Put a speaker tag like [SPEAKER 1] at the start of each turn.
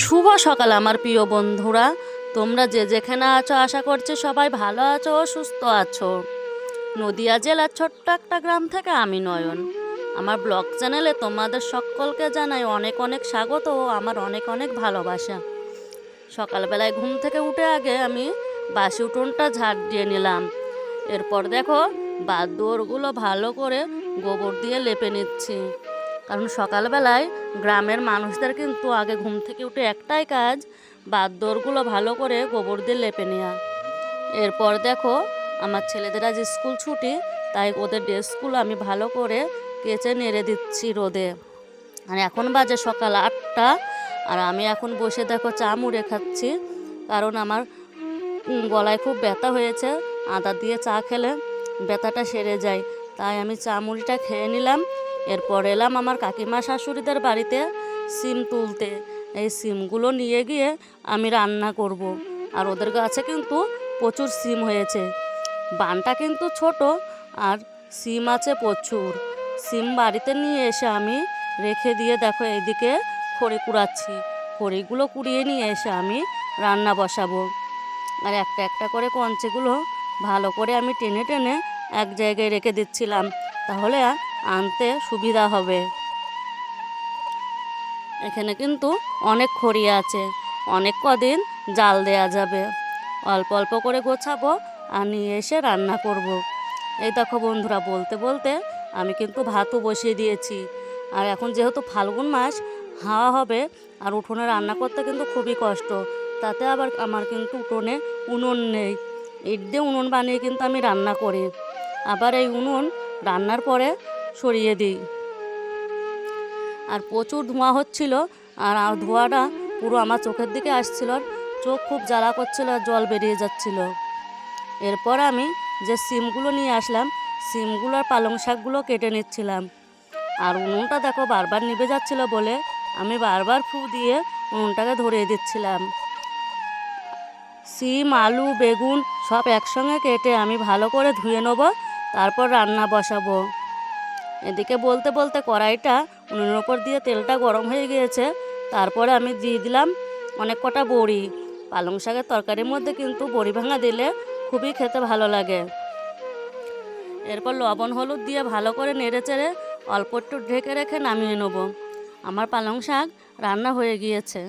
[SPEAKER 1] শুভ সকাল আমার প্রিয় বন্ধুরা, তোমরা যে যেখানে আছো আশা করছি সবাই ভালো আছো ও সুস্থ আছো। নদিয়া জেলার ছোট্ট একটা গ্রাম থেকে আমি নয়ন। আমার ব্লগ চ্যানেলে তোমাদের সকলকে জানাই অনেক অনেক স্বাগত ও আমার অনেক অনেক ভালোবাসা। সকালবেলায় ঘুম থেকে উঠে আগে আমি বাসি উঠোনটা ঝাড় দিয়ে নিলাম। এরপর দেখো বাদুড়গুলো ভালো করে গোবর দিয়ে লেপে নিচ্ছি, কারণ সকালবেলায় গ্রামের মানুষদের কিন্তু আগে ঘুম থেকে উঠে একটাই কাজ, বাদুড়গুলো ভালো করে গোবর দিয়ে লেপে নেওয়া। এরপর দেখো আমার ছেলেদের আজ স্কুল ছুটি, তাই ওদের ড্রেসগুলো আমি ভালো করে কেচে নেড়ে দিচ্ছি রোদে। আর এখন বাজে সকাল 8টা, আর আমি এখন বসে দেখো চা মুড়ে খাচ্ছি, কারণ আমার গলায় খুব ব্যথা হয়েছে। আদা দিয়ে চা খেলে ব্যথাটা সেরে যায়, তাই আমি চা মুড়িটা খেয়ে নিলাম। এরপর এলাম আমার কাকিমা শাশুড়িদের বাড়িতে সিম তুলতে। এই সিমগুলো নিয়ে গিয়ে আমি রান্না করব। আর ওদের গাছে কিন্তু প্রচুর সিম হয়েছে, বানটা কিন্তু ছোট, আর সিম আছে প্রচুর। সিম বাড়িতে নিয়ে এসে আমি রেখে দিয়ে দেখো এইদিকে খড়ি কুড়াচ্ছি। খড়িগুলো কুড়িয়ে নিয়ে এসে আমি রান্না বসাবো। আর একটা একটা করে কঞ্চিগুলো ভালো করে আমি টেনে টেনে এক জায়গায় রেখে দিচ্ছিলাম, তাহলে আনতে সুবিধা হবে। এখানে কিন্তু অনেক খড়ি আছে, অনেক কদিন জাল দেয়া যাবে। অল্প অল্প করে গোছাবো আর নিয়ে এসে রান্না করব। এই দেখো বন্ধুরা, বলতে বলতে আমি কিন্তু ভাতও বসিয়ে দিয়েছি। আর এখন যেহেতু ফাল্গুন মাস, হাওয়া হবে, আর উঠোনে রান্না করতে কিন্তু খুবই কষ্ট। তাতে আবার আমার কিন্তু উঠোনে উনুন নেই, ইট দিয়ে উনুন বানিয়ে কিন্তু আমি রান্না করি। আবার এই উনুন রান্নার পরে সরিয়ে দিই। আর প্রচুর ধোঁয়া হচ্ছিল, আর ধোঁয়াটা পুরো আমার চোখের দিকে আসছিল, চোখ খুব জ্বালা করছিল, জল বেরিয়ে যাচ্ছিল। এরপর আমি যে সিমগুলো নিয়ে আসলাম, সিমগুলোর পালং শাকগুলো কেটে নিচ্ছিলাম। আর উনুনটা দেখো বারবার নিভে যাচ্ছিল বলে আমি বারবার ফু দিয়ে উনুনটাকে ধরিয়ে দিচ্ছিলাম। সিম, আলু, বেগুন সব একসঙ্গে কেটে আমি ভালো করে ধুয়ে নেব, তারপর রান্না বসাবো। এদিকে বলতে বলতে কড়াইটা উনুনের ওপর দিয়ে তেলটা গরম হয়ে গিয়েছে। তারপরে আমি দিয়ে দিলাম অনেক কটা বড়ি। পালং শাকের তরকারির মধ্যে কিন্তু বড়ি ভাঙা দিলে খুবই খেতে ভালো লাগে। এরপর লবণ হলুদ দিয়ে ভালো করে নেড়ে চেড়ে অল্প একটু ঢেকে রেখে নামিয়ে নেব। আমার পালং শাক রান্না হয়ে গিয়েছে।